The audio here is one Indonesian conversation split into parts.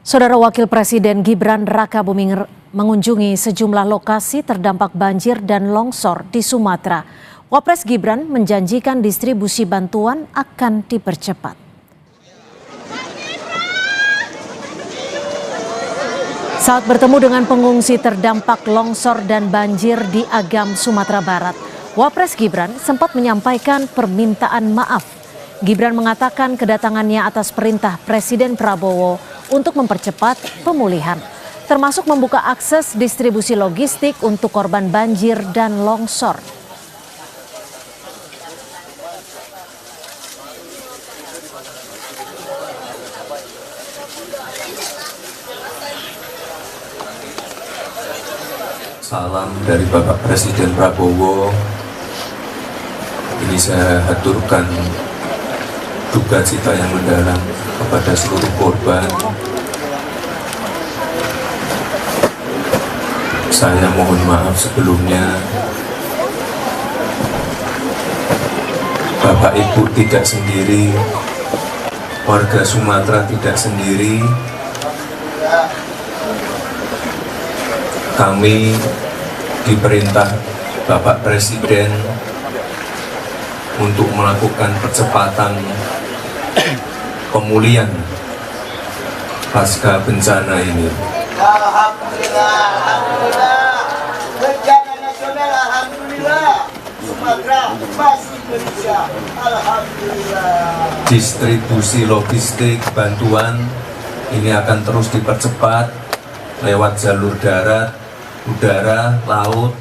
Saudara Wakil Presiden Gibran Rakabuming mengunjungi sejumlah lokasi terdampak banjir dan longsor di Sumatera. Wapres Gibran menjanjikan distribusi bantuan akan dipercepat. Saat bertemu dengan pengungsi terdampak longsor dan banjir di Agam, Sumatera Barat, Wapres Gibran sempat menyampaikan permintaan maaf. Gibran mengatakan kedatangannya atas perintah Presiden Prabowo untuk mempercepat pemulihan, termasuk membuka akses distribusi logistik untuk korban banjir dan longsor. Salam dari Bapak Presiden Prabowo. Ini saya haturkan duka cita yang mendalam kepada seluruh korban. Saya mohon maaf sebelumnya. Bapak Ibu tidak sendiri, warga Sumatera tidak sendiri. Kami diperintah Bapak Presiden untuk melakukan percepatan pemulihan pasca bencana ini. Alhamdulillah, bencana nasional, alhamdulillah, Sumatera masih Indonesia, alhamdulillah. Distribusi logistik bantuan ini akan terus dipercepat lewat jalur darat, udara, laut.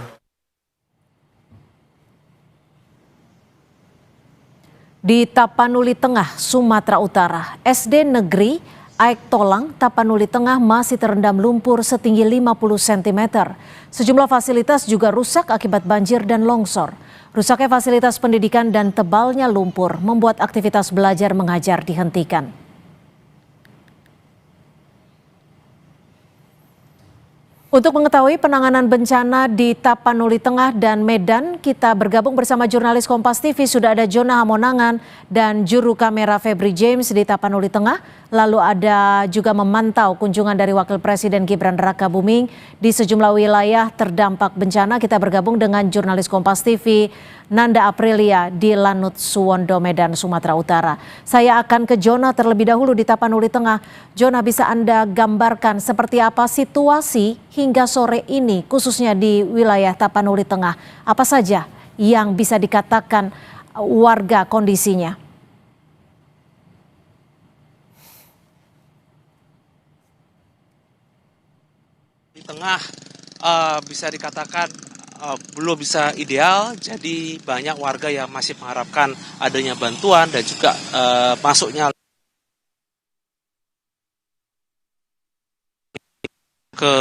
Di Tapanuli Tengah, Sumatera Utara, SD Negeri Aik Tolang, Tapanuli Tengah masih terendam lumpur setinggi 50 cm. Sejumlah fasilitas juga rusak akibat banjir dan longsor. Rusaknya fasilitas pendidikan dan tebalnya lumpur membuat aktivitas belajar mengajar dihentikan. Untuk mengetahui penanganan bencana di Tapanuli Tengah dan Medan, kita bergabung bersama jurnalis Kompas TV. Sudah ada Jona Hamonangan dan juru kamera Febri James di Tapanuli Tengah. Lalu ada juga memantau kunjungan dari Wakil Presiden Gibran Rakabuming di sejumlah wilayah terdampak bencana. Kita bergabung dengan jurnalis Kompas TV Nanda Aprilia di Lanut Suwondo, Medan, Sumatera Utara. Saya akan ke Jona terlebih dahulu di Tapanuli Tengah. Jona, bisa Anda gambarkan seperti apa situasi hingga sore ini khususnya di wilayah Tapanuli Tengah? Apa saja yang bisa dikatakan warga kondisinya? Di tengah bisa dikatakan belum bisa ideal, jadi banyak warga yang masih mengharapkan adanya bantuan dan juga masuknya ke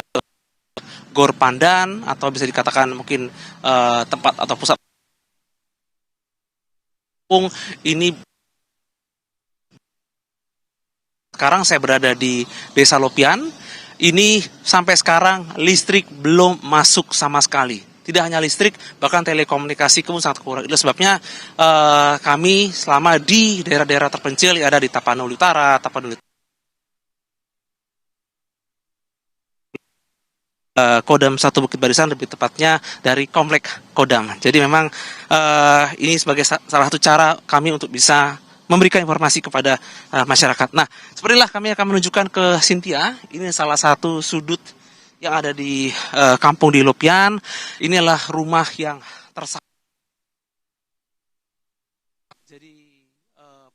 Gor Pandan atau bisa dikatakan mungkin tempat atau pusat ini. Sekarang saya berada di Desa Lopian. Ini sampai sekarang listrik belum masuk sama sekali. Tidak hanya listrik, bahkan telekomunikasi pun sangat kurang. Itu sebabnya kami selama di daerah-daerah terpencil yang ada di Tapanuli Utara, Tapanuli Kodam 1 Bukit Barisan, lebih tepatnya dari Komplek Kodam. Jadi memang ini sebagai salah satu cara kami untuk bisa memberikan informasi kepada masyarakat. Nah, sepertilah kami akan menunjukkan ke Cynthia. Ini salah satu sudut yang ada di kampung di Lopian. Inilah rumah yang tersakat. Jadi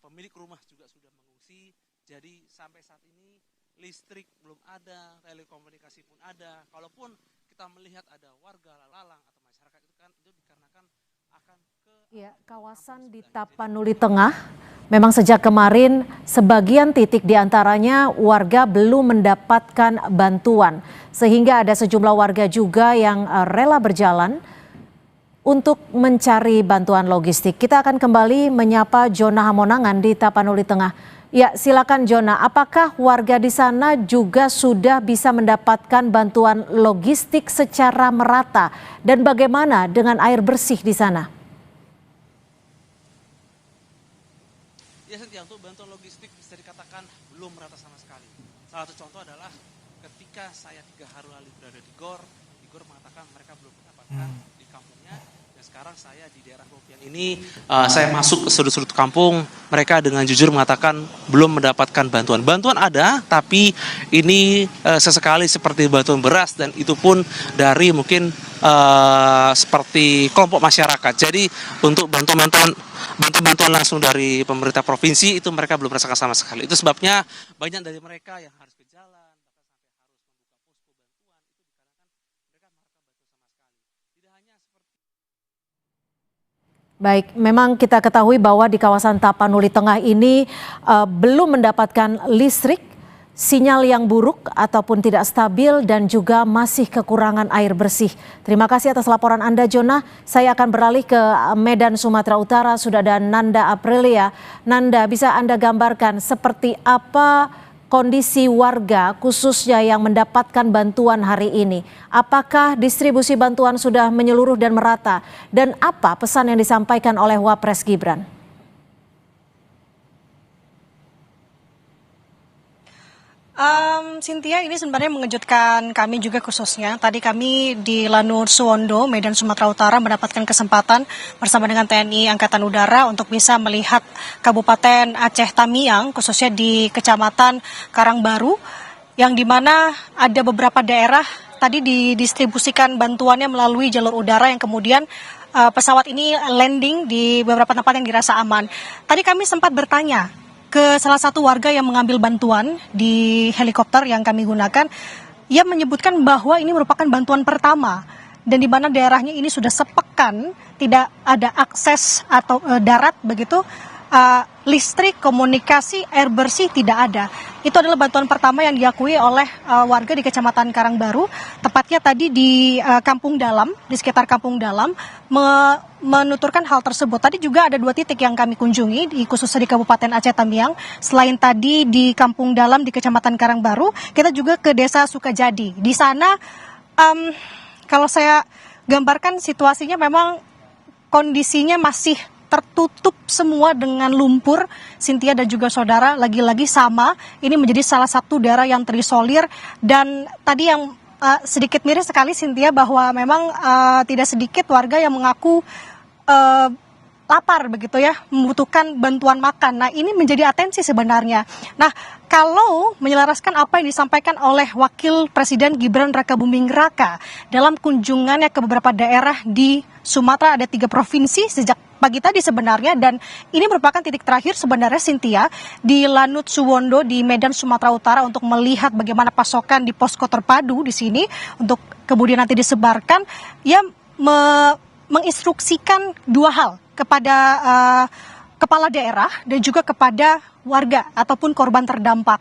pemilik rumah juga sudah mengungsi. Jadi sampai saat ini listrik belum ada, telekomunikasi pun ada. Kalaupun kita melihat ada warga lalang atau masyarakat itu dikarenakan akan ke kawasan di Tapanuli Tengah. Memang sejak kemarin sebagian titik diantaranya warga belum mendapatkan bantuan. Sehingga ada sejumlah warga juga yang rela berjalan untuk mencari bantuan logistik. Kita akan kembali menyapa Jona Hamonangan di Tapanuli Tengah. Ya, silakan Jona, apakah warga di sana juga sudah bisa mendapatkan bantuan logistik secara merata? Dan bagaimana dengan air bersih di sana? Ya, Setia, untuk bantuan logistik bisa dikatakan belum merata sama sekali. salah satu contoh adalah ketika saya 3 hari lalu berada di GOR mengatakan mereka belum mendapatkan di kampungnya, dan sekarang saya di daerah Bopian ini, saya masuk ke sudut-sudut kampung, mereka dengan jujur mengatakan belum mendapatkan bantuan. Bantuan ada, tapi ini sesekali seperti bantuan beras, dan itu pun dari mungkin seperti kelompok masyarakat. Jadi untuk bantuan langsung dari pemerintah provinsi itu mereka belum merasakan sama sekali. Itu sebabnya banyak dari mereka yang harus ke jalan. Baik, memang kita ketahui bahwa di kawasan Tapanuli Tengah ini belum mendapatkan listrik, sinyal yang buruk ataupun tidak stabil, dan juga masih kekurangan air bersih. Terima kasih atas laporan Anda, Jonah. Saya akan beralih ke Medan, Sumatera Utara. Sudah ada Nanda Aprilia. Nanda, bisa Anda gambarkan seperti apa kondisi warga khususnya yang mendapatkan bantuan hari ini? Apakah distribusi bantuan sudah menyeluruh dan merata? Dan apa pesan yang disampaikan oleh Wapres Gibran? Cynthia, ini sebenarnya mengejutkan kami juga khususnya. Tadi kami di Lanut Suwondo, Medan, Sumatera Utara mendapatkan kesempatan bersama dengan TNI Angkatan Udara untuk bisa melihat Kabupaten Aceh Tamiang, khususnya di Kecamatan Karangbaru, yang dimana ada beberapa daerah tadi didistribusikan bantuannya melalui jalur udara yang kemudian pesawat ini landing di beberapa tempat yang dirasa aman. Tadi kami sempat bertanya ke salah satu warga yang mengambil bantuan di helikopter yang kami gunakan. Ia menyebutkan bahwa ini merupakan bantuan pertama, dan di mana daerahnya ini sudah sepekan tidak ada akses atau darat begitu, listrik, komunikasi, air bersih tidak ada. Itu adalah bantuan pertama yang diakui oleh warga di Kecamatan Karangbaru, tepatnya tadi di Kampung Dalam, di sekitar Kampung Dalam, menuturkan hal tersebut. Tadi juga ada 2 titik yang kami kunjungi, khususnya di Kabupaten Aceh Tamiang. Selain tadi di Kampung Dalam di Kecamatan Karangbaru, kita juga ke Desa Sukajadi. Di sana, kalau saya gambarkan situasinya memang kondisinya masih tertutup semua dengan lumpur, Cynthia dan juga saudara. Lagi-lagi sama, ini menjadi salah satu daerah yang terisolir. Dan tadi yang sedikit miris sekali, Cynthia, bahwa memang tidak sedikit warga yang mengaku lapar begitu ya, membutuhkan bantuan makan. Nah, ini menjadi atensi sebenarnya. Nah, kalau menyelaraskan apa yang disampaikan oleh Wakil Presiden Gibran Rakabuming Raka dalam kunjungannya ke beberapa daerah di Sumatera, ada 3 provinsi sejak pagi tadi sebenarnya, dan ini merupakan titik terakhir sebenarnya, Cynthia, di Lanut Suwondo di Medan, Sumatera Utara, untuk melihat bagaimana pasokan di posko terpadu di sini untuk kemudian nanti disebarkan. Ia menginstruksikan 2 hal kepada kepala daerah dan juga kepada warga ataupun korban terdampak.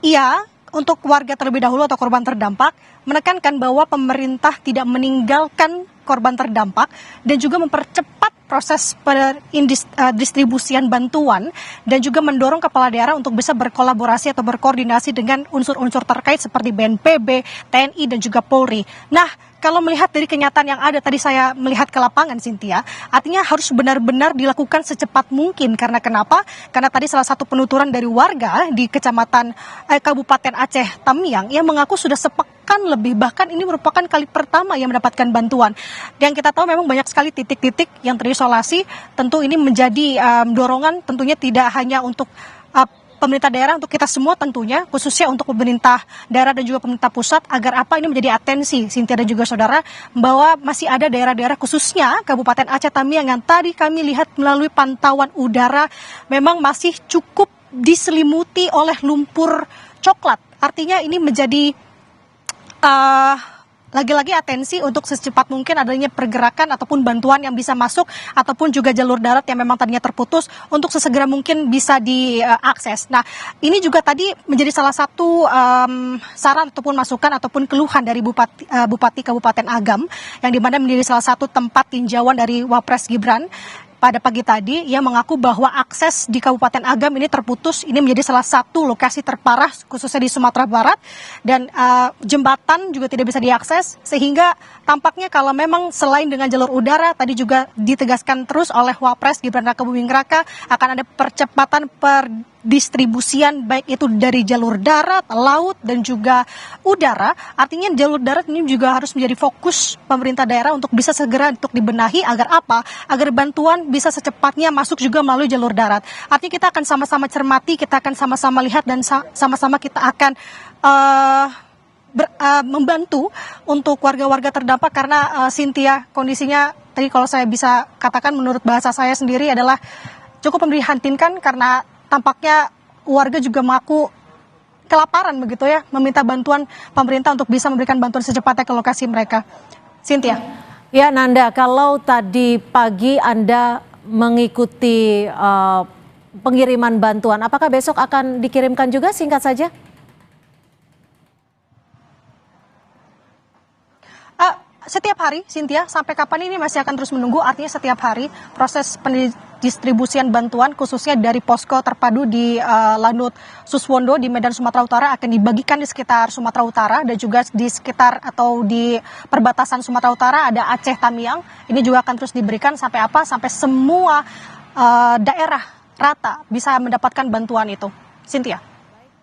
Ia, untuk warga terlebih dahulu atau korban terdampak, menekankan bahwa pemerintah tidak meninggalkan korban terdampak dan juga mempercepat proses distribusian bantuan, dan juga mendorong kepala daerah untuk bisa berkolaborasi atau berkoordinasi dengan unsur-unsur terkait seperti BNPB, TNI, dan juga Polri. Nah, kalau melihat dari kenyataan yang ada, tadi saya melihat ke lapangan, Cynthia, artinya harus benar-benar dilakukan secepat mungkin. Karena kenapa? Karena tadi salah satu penuturan dari warga di Kabupaten Aceh Tamiang yang mengaku sudah sepekan lebih, bahkan ini merupakan kali pertama yang mendapatkan bantuan. Dan kita tahu memang banyak sekali titik-titik yang terisolasi. Tentu ini menjadi dorongan, tentunya tidak hanya untuk pemerintah daerah, untuk kita semua tentunya, khususnya untuk pemerintah daerah dan juga pemerintah pusat, agar apa ini menjadi atensi, Cynthia dan juga saudara, bahwa masih ada daerah-daerah khususnya Kabupaten Aceh Tamiang yang tadi kami lihat melalui pantauan udara memang masih cukup diselimuti oleh lumpur coklat. Artinya ini menjadi lagi-lagi atensi untuk secepat mungkin adanya pergerakan ataupun bantuan yang bisa masuk, ataupun juga jalur darat yang memang tadinya terputus untuk sesegera mungkin bisa diakses. Nah, ini juga tadi menjadi salah satu saran ataupun masukan ataupun keluhan dari Bupati Kabupaten Agam, yang dimana menjadi salah satu tempat tinjauan dari Wapres Gibran. Pada pagi tadi, ia mengaku bahwa akses di Kabupaten Agam ini terputus. Ini menjadi salah satu lokasi terparah khususnya di Sumatera Barat, dan jembatan juga tidak bisa diakses, sehingga tampaknya kalau memang selain dengan jalur udara, tadi juga ditegaskan terus oleh Wapres Gibran Rakabuming Raka akan ada percepatan pendistribusian baik itu dari jalur darat, laut, dan juga udara. Artinya jalur darat ini juga harus menjadi fokus pemerintah daerah untuk bisa segera untuk dibenahi agar apa? Agar bantuan bisa secepatnya masuk juga melalui jalur darat. Artinya kita akan sama-sama cermati, kita akan sama-sama lihat dan sama-sama kita akan membantu untuk warga-warga terdampak karena Cynthia kondisinya tadi kalau saya bisa katakan menurut bahasa saya sendiri adalah cukup memprihatinkan karena tampaknya warga juga mengaku kelaparan begitu ya, meminta bantuan pemerintah untuk bisa memberikan bantuan secepatnya ke lokasi mereka. Cynthia. Ya Nanda, kalau tadi pagi Anda mengikuti pengiriman bantuan, apakah besok akan dikirimkan juga, singkat saja? Setiap hari, Cynthia, sampai kapan ini masih akan terus menunggu, artinya setiap hari proses pendistribusian bantuan khususnya dari posko terpadu di Lanut Suswondo di Medan Sumatera Utara akan dibagikan di sekitar Sumatera Utara dan juga di sekitar atau di perbatasan Sumatera Utara ada Aceh Tamiang. Ini juga akan terus diberikan sampai apa? Sampai semua daerah rata bisa mendapatkan bantuan itu. Cynthia.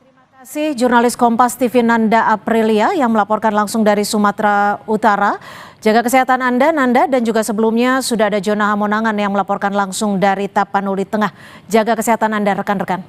Terima kasih jurnalis Kompas TV Nanda Aprilia yang melaporkan langsung dari Sumatera Utara. Jaga kesehatan Anda, Nanda, dan juga sebelumnya sudah ada Jona Hamonangan yang melaporkan langsung dari Tapanuli Tengah. Jaga kesehatan Anda, rekan-rekan.